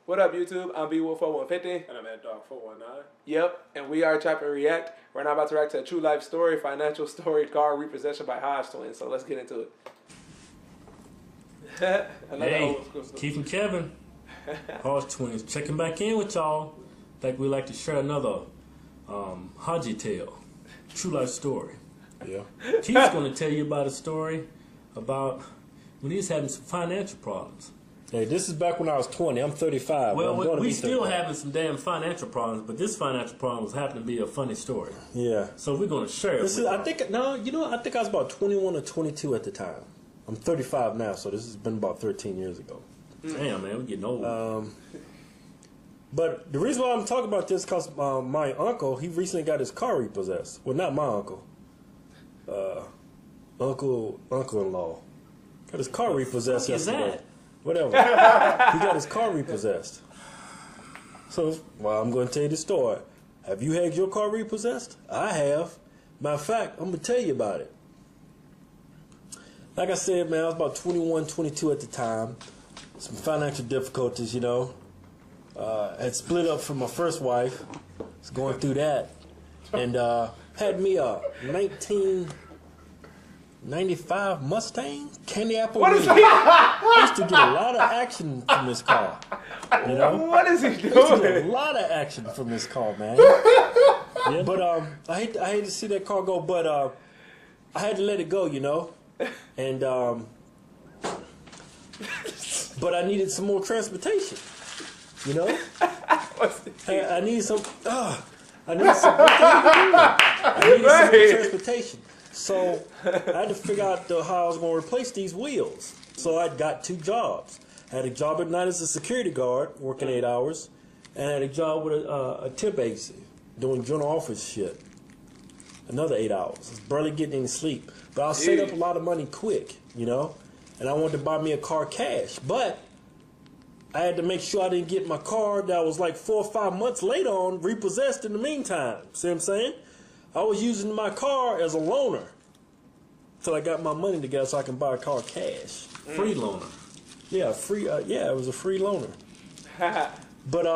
What up, YouTube? I'm B4150. And I'm at Dog 419. Yep, and we are Trap and React. We're now about to react to a true life story, financial story, car repossession by Hodge Twins. So let's get into it. Hey, Keith and Kevin, Hodge Twins, checking back in with y'all. Like we like to share another Haji tale, true life story. Yeah. Keith's going to tell you about a story about when he was having some financial problems. Hey, this is back when I was 20. I'm 35. Well, we still having some damn financial problems, but this financial problem was happening to be a funny story. Yeah. So we're going to share it. I think I was about 21 or 22 at the time. I'm 35 now, so this has been about 13 years ago. Damn, man, we're getting old. But the reason why I'm talking about this is because my uncle, he recently got his car repossessed. Well, not my uncle. Uncle-in-law. Got his car repossessed yesterday. That? Whatever. He got his car repossessed. So, well, I'm going to tell you the story. Have you had your car repossessed? I have. Matter of fact, I'm going to tell you about it. Like I said, man, I was about 21, 22 at the time. Some financial difficulties, you know. Had split up from my first wife. Was going through that. And had me a 1995 Mustang Candy Apple. What is he? I used to get a lot of action from this car. You know? What is he I used to get a doing? lot of action from this car, man. Yeah. But I hate to see that car go, but I had to let it go, you know. And but I needed some more transportation, you know. I needed some. I needed some more transportation. So I had to figure out how I was going to replace these wheels. So I got two jobs. I had a job at night as a security guard, working 8 hours, and I had a job with a temp agency, doing general office shit. Another 8 hours. I was barely getting any sleep. But I saved up a lot of money quick, you know, and I wanted to buy me a car cash. But I had to make sure I didn't get my car that was like 4 or 5 months later on repossessed in the meantime. See what I'm saying? I was using my car as a loaner till I got my money together so I can buy a car cash. Free loaner. Yeah, free. Yeah, it was a free loaner. But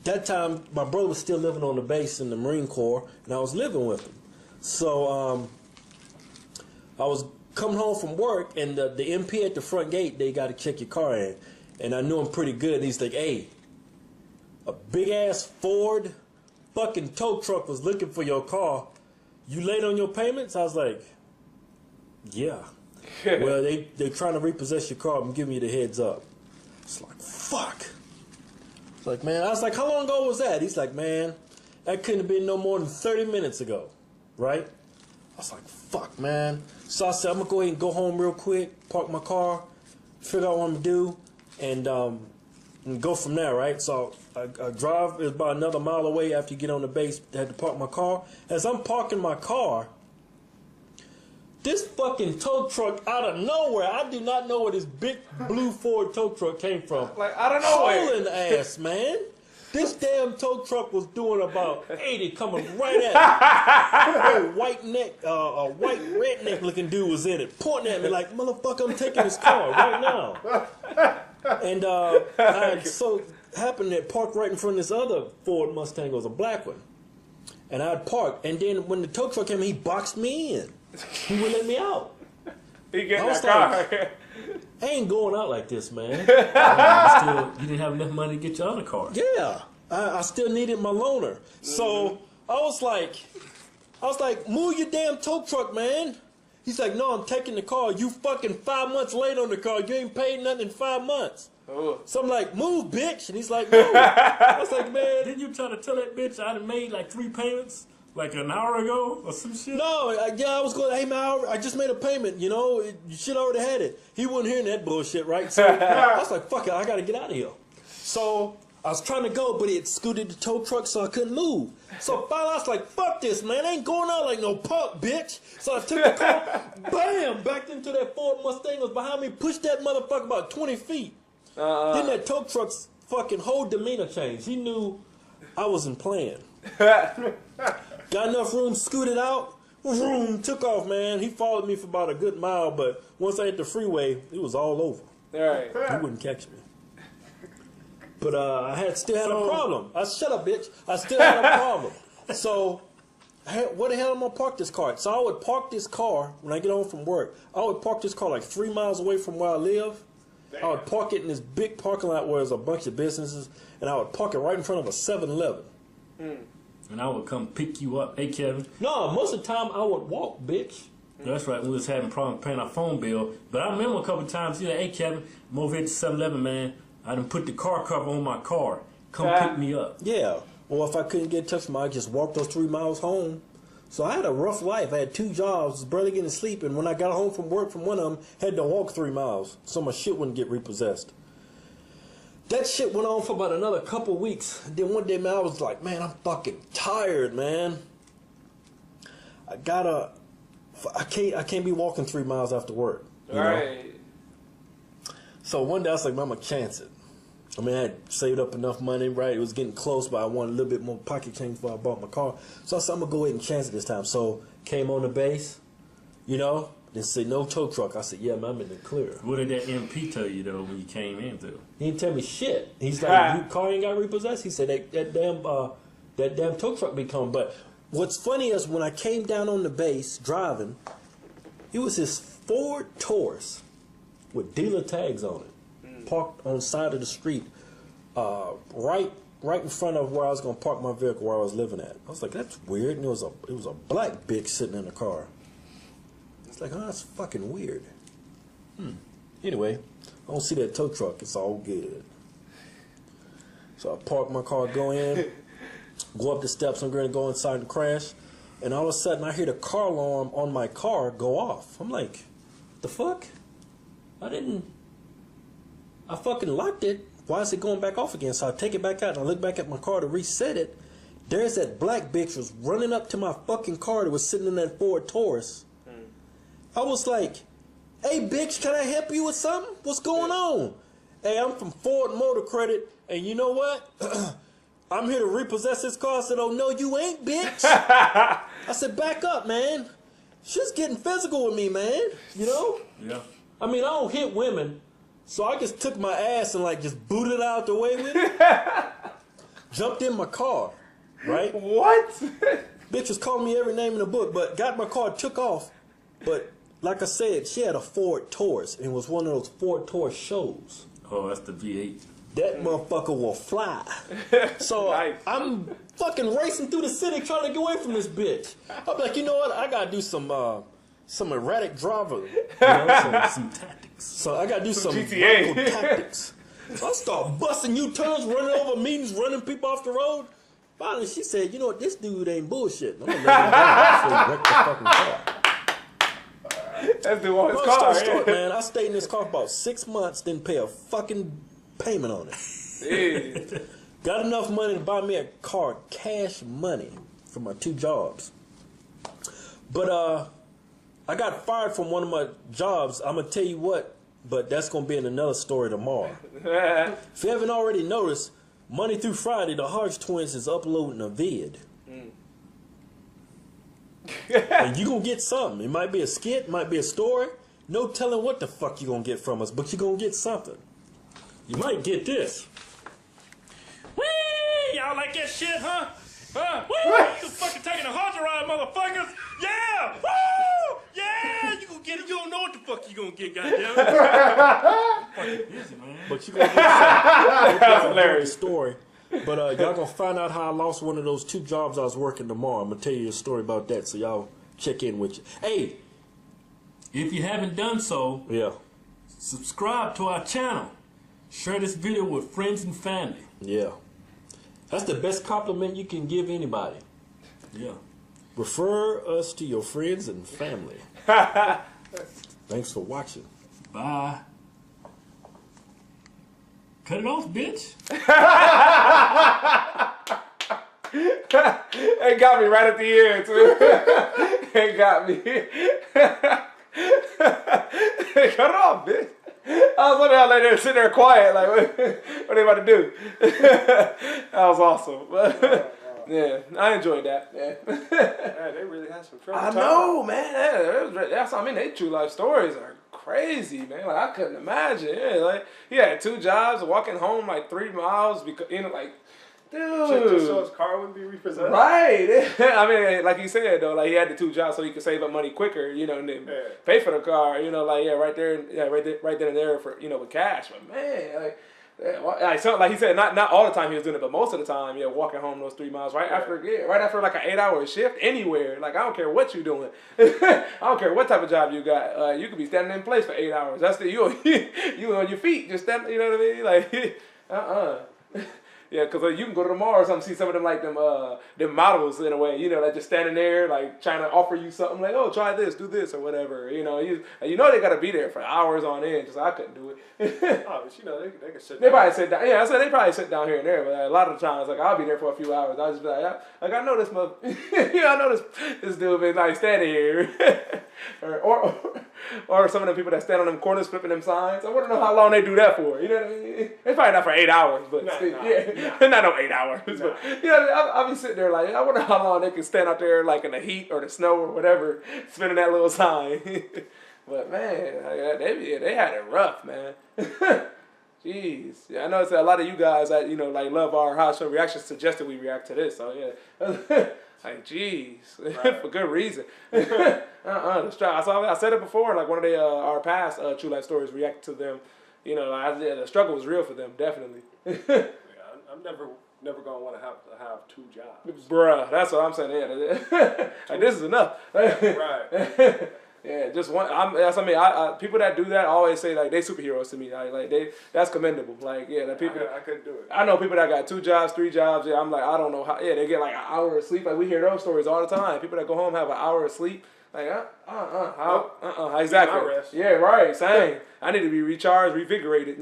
that time my brother was still living on the base in the Marine Corps, and I was living with him. So I was coming home from work, and the MP at the front gate, they got to check your car in, and I knew him pretty good. And he's like, "Hey, a big ass Ford fucking tow truck was looking for your car. You late on your payments?" I was like, "Yeah." Well, they're trying to repossess your car. I'm giving you the heads up. It's like, fuck. It's like, man, I was like, how long ago was that? He's like, man, that couldn't have been no more than 30 minutes ago, right? I was like, fuck, man. So I said, I'm going to go ahead and go home real quick, park my car, figure out what I'm going to do, and go from there, right? So I drive, it's about another mile away after you get on the base. I had to park my car. As I'm parking my car, this fucking tow truck out of nowhere, I do not know where this big blue Ford tow truck came from. Like, I don't know. Hauling ass, man. This damn tow truck was doing about 80 coming right at me. A white redneck looking dude was in it, pointing at me like, motherfucker, I'm taking this car right now. And I so happened to park right in front of this other Ford Mustang. It was a black one. And I'd parked, and then when the tow truck came, he boxed me in. He wouldn't let me out. He getting that car. Like, I ain't going out like this, man. You didn't have enough money to get your other car. Yeah, I still needed my loaner. So I was like, move your damn tow truck, man. He's like, no, I'm taking the car. You fucking 5 months late on the car. You ain't paid nothing in 5 months. Oh. So I'm like, move, bitch. And he's like, no. I was like, man. Didn't you try to tell that bitch I had made like 3 payments? Like an hour ago or some shit? No, I was going, hey, man, I just made a payment, you know. You should already had it. He wasn't hearing that bullshit, right? So I was like, fuck it, I got to get out of here. So I was trying to go, but it scooted the tow truck, so I couldn't move. So finally, I was like, fuck this, man. I ain't going out like no punk, bitch. So I took the car, bam, backed into that Ford Mustang was behind me, pushed that motherfucker about 20 feet. Then that tow truck's fucking whole demeanor changed. He knew I wasn't playing. Got enough room, scooted out, vroom, took off, man. He followed me for about a good mile, but once I hit the freeway, it was all over. Right. You wouldn't catch me. But I still had a problem. Shut up, bitch. I still had a problem. So, where the hell am I gonna park this car? So I would park this car when I get home from work. I would park this car like 3 miles away from where I live. Damn. I would park it in this big parking lot where there's a bunch of businesses, and I would park it right in front of a 7-Eleven. And I would come pick you up. Hey, Kevin. No, most of the time I would walk, bitch. That's right. We was having problems paying our phone bill. But I remember a couple of times, you know, hey, Kevin, I'm over here at the 7-Eleven, man. I done put the car cover on my car. Come pick me up. Yeah. Or if I couldn't get in touch with me, I'd just walk those 3 miles home. So I had a rough life. I had 2 jobs, was barely getting sleep, and when I got home from work from one of them, had to walk 3 miles so my shit wouldn't get repossessed. That shit went on for about another couple of weeks. And then one day, man, I was like, man, I'm fucking tired, man. I can't be walking 3 miles after work. You know? So one day I was like, man, I'm gonna chance it. I mean, I had saved up enough money, right? It was getting close, but I wanted a little bit more pocket change before I bought my car. So I said, I'm going to go ahead and chance it this time. So came on the base, you know, they said, no tow truck. I said, yeah, man, I'm in the clear. What did that MP tell you, though, when you came in, though? He didn't tell me shit. He's like, your car ain't got repossessed? He said, that damn tow truck be coming. But what's funny is when I came down on the base driving, it was this Ford Taurus with dealer tags on it. Parked on the side of the street, right in front of where I was gonna park my vehicle where I was living at. I was like, that's weird. And it was a black bitch sitting in the car. It's like, oh, that's fucking weird. Anyway, I don't see that tow truck. It's all good. So I park my car, go in, go up the steps. I'm going to go inside and crash, and all of a sudden I hear the car alarm on my car go off. I'm like, the fuck? I fucking locked it. Why is it going back off again? So I take it back out and I look back at my car to reset it. There's that black bitch was running up to my fucking car that was sitting in that Ford Taurus. I was like, hey bitch, can I help you with something? What's going on? Hey, I'm from Ford Motor Credit, and you know what? I'm here to repossess this car. I said, oh no you ain't, bitch. I said, back up, man. She's getting physical with me, man. You know? Yeah. I mean, I don't hit women. So I just took my ass and like just booted out the way with it. Jumped in my car, right? What? Bitch was calling me every name in the book, but got my car, took off. But like I said, she had a Ford Taurus, and it was one of those Ford Taurus shows. Oh, that's the V8. That motherfucker will fly. So Nice. I'm fucking racing through the city trying to get away from this bitch. I'm like, you know what? I gotta do some erratic driver, you know, some tactics. So I gotta do some GTA tactics. So I start busting U-turns, running over meetings, running people off the road. Finally, she said, you know what? This dude ain't bullshit. I'm gonna let him down before he wreck the fucking car. That's the one his car. Short, man. I stayed in this car for about 6 months, didn't pay a fucking payment on it. Got enough money to buy me a car, cash money, for my 2 jobs. But I got fired from one of my jobs. I'm going to tell you what, but that's going to be in another story tomorrow. If you haven't already noticed, Monday through Friday, the Hodge Twins is uploading a vid. And you're going to get something. It might be a skit, it might be a story. No telling what the fuck you're going to get from us, but you're going to get something. You might get this. Whee! Y'all like that shit, huh? Woo! You fucking taking a Hodge ride, motherfuckers! Yeah! Woo! Yeah! You gonna get it. You don't know what the fuck you gonna get, goddamn. Fucking busy, man. But you gonna get That's hilarious. Story. But y'all gonna find out how I lost one of those 2 jobs I was working tomorrow. I'm gonna tell you a story about that, so y'all check in with you. Hey, if you haven't done so, yeah, subscribe to our channel. Share this video with friends and family. Yeah. That's the best compliment you can give anybody. Yeah. Refer us to your friends and family. Thanks for watching. Bye. Cut it off, bitch. It got me right at the end, too. It got me. Cut it off, bitch. I was wondering how they sit there quiet, like, what are they about to do? That was awesome. Yeah, I enjoyed that. Yeah. Yeah, they really had some trouble. I know, man. That's, I mean, they true life stories are crazy, man. Like I couldn't imagine. Yeah, like he had 2 jobs, walking home like 3 miles because like. Dude. Just so his car wouldn't be repossessed. Right. I mean, like he said though, like he had the 2 jobs so he could save up money quicker, you know, and then pay for the car, you know, like right there, right then and there for with cash. But man, like he said, not all the time he was doing it, but most of the time, walking home those 3 miles right after like an 8-hour shift anywhere. Like I don't care what you're doing, I don't care what type of job you got. You could be standing in place for 8 hours. That's you on your feet, just standing. You know what I mean? Like Yeah, because you can go to the mall or something, see some of them like them models in a way, like just standing there, like trying to offer you something, like, oh, try this, do this, or whatever, you they got to be there for hours on end, just I couldn't do it. Oh, but they can sit down. They probably sit down, I said they probably sit down here and there, but a lot of the times, like, I'll be there for a few hours, I'll just be like, I know this I know this dude been like standing here. Or some of the people that stand on them corners flipping them signs. I want to know how long they do that for. You know what I mean? It's probably not for 8 hours, but not no 8 hours. Nah. But I'll be sitting there like, I wonder how long they can stand out there like in the heat or the snow or whatever, spinning that little sign. But man, they had it rough, man. Jeez, I know it's a lot of you guys that like love our house show reactions suggested we react to this. So yeah. Like, jeez, right. For good reason. I said it before, like one of our past True Life Stories reacted to them. The struggle was real for them, definitely. I'm never gonna want to have 2 jobs. Bruh, that's what I'm saying. Yeah, like this is enough. Right. Yeah, just one. People that do that always say like they superheroes to me. That's commendable. Like people. I couldn't do it. I know people that got 2 jobs, 3 jobs. Yeah, I'm like I don't know how. Yeah, they get like an hour of sleep. Like we hear those stories all the time. People that go home have an hour of sleep. Like exactly. Yeah, right. Same. I need to be recharged, revigorated.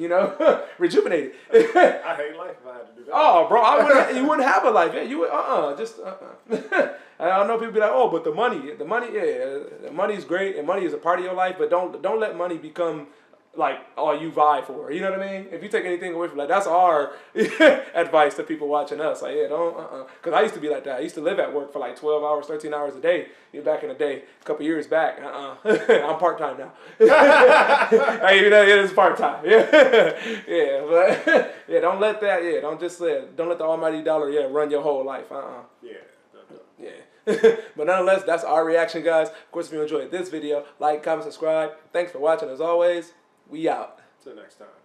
Rejuvenated. I hate life if I had to do that. Oh, bro, you wouldn't have a life. Yeah, you would. I know people be like, oh, but the money's great, and money is a part of your life, but don't let money become like all you vie for. You know what I mean? If you take anything away from that's our advice to people watching us. Like, don't, because I used to be like that. I used to live at work for like 12 hours, 13 hours a day. Back in the day, a couple years back. I'm part-time now. It's part-time. Yeah, but don't let that. Don't let the almighty dollar run your whole life. Yeah. But nonetheless, that's our reaction, guys. Of course, if you enjoyed this video, like, comment, subscribe. Thanks for watching. As always, we out. Till next time.